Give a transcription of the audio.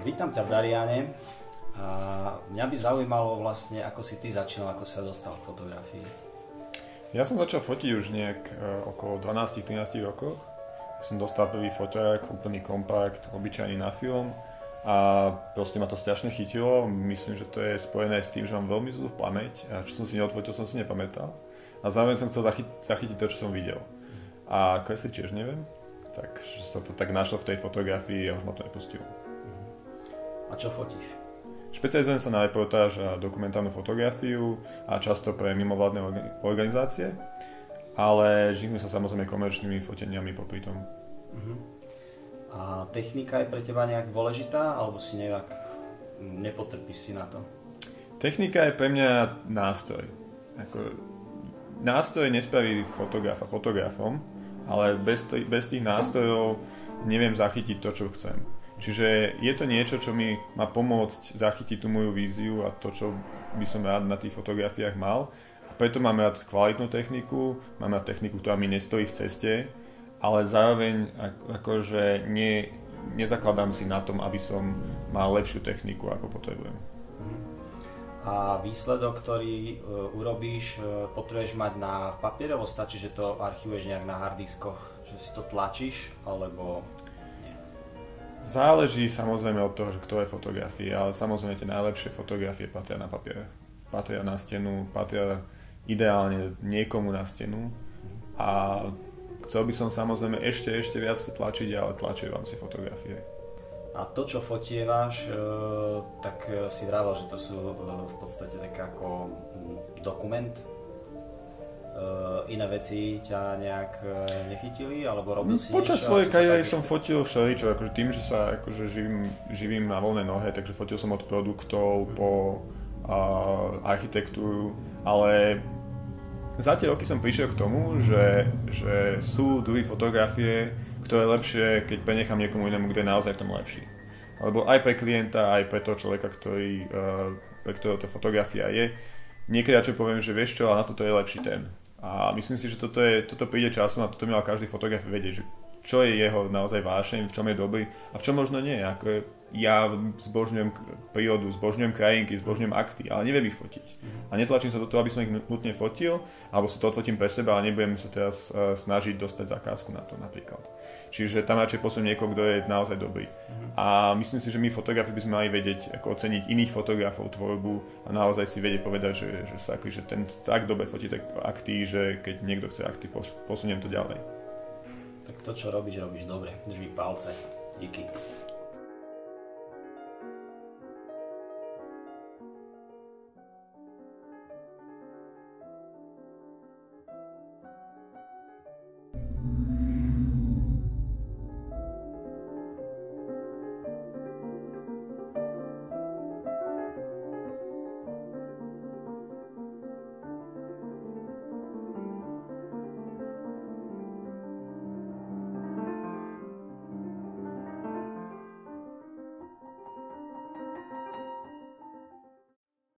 Vítam ťa v Dariane a mňa by zaujímalo vlastne, ako si ty začínal, ako sa dostal k fotografii. Ja som začal fotiť už nejak okolo 12-13 rokov. Som dostal prvý foťák, úplný kompakt, obyčajný na film a proste ma to strašne chytilo. Myslím, že to je spojené s tým, že mám veľmi zlú pamäť a čo som si neodfotil, som si nepamätal. A zároveň som chcel zachytiť to, čo som videl. A kresliť tiež neviem, takže sa to tak našlo v tej fotografii a už ma to nepustilo. A čo fotíš? Špecializujem sa na reportáž a dokumentárnu fotografiu a často pre mimovládne organizácie, ale živím sa samozrejme komerčnými foteniami popri tom. A technika je pre teba nejak dôležitá, alebo si nejak nepotrpíš si na to? Technika je pre mňa nástroj. Nástroj nespraví fotografa fotografom, ale bez tých nástrojov neviem zachytiť to, čo chcem. Čiže je to niečo, čo mi má pomôcť zachytiť tú moju víziu a to, čo by som rád na tých fotografiách mal. A preto mám rád kvalitnú techniku, mám rád techniku, ktorá mi nestojí v ceste, ale zároveň akože nezakladám si na tom, aby som mal lepšiu techniku, ako potrebujem. A výsledok, ktorý urobíš, potrebuješ mať na papierovo, stačí, že to archivuješ nejak na harddiskoch, že si to tlačíš, alebo... Záleží samozrejme od toho, že ktoré fotografie, ale samozrejme tie najlepšie fotografie patria na papier. Patria na stenu, patria ideálne niekomu na stenu a chcel by som samozrejme ešte viac tlačiť, ale tlačievam si fotografie. A to, čo fotievaš, tak si vravel, že to sú v podstate tak ako dokument. Iné veci ťa nejak nechytili, alebo robil si Počas niečo? svojej kariéry som fotil všeličo, akože tým, že sa akože živím na voľnej nohe, takže fotil som od produktov po architektúru, ale za tie roky som prišiel k tomu, že sú druhy fotografie, ktoré je lepšie, keď prenechám niekomu inému, kto je naozaj v tom lepší. Alebo aj pre klienta, aj pre toho človeka, pre ktorého tá fotografia je. Niekedy čo poviem, že vieš čo, ale na toto je lepší ten. A myslím si, že toto príde časom a toto mal každý fotograf vedieť, že čo je jeho naozaj vášeň, v čom je dobrý a v čom možno nie. Ako ja zbožňujem prírodu, zbožňujem krajinky, zbožňujem akty, ale neviem ich fotiť. A netlačím sa do toho, aby som ich nutne fotil, alebo si to odfotím pre seba a nebudem sa teraz snažiť dostať zakázku na to napríklad. Čiže tam radšej posuniem niekoho, kto je naozaj dobrý. A myslím si, že my fotografi by sme mali vedieť ako oceniť iných fotografov tvorbu a naozaj si vedieť povedať, že ten tak dobre fotí tak akty, že keď niekto chce akty, posuniem to ďalej. Tak to, čo robíš dobre. Drží palce. Díky.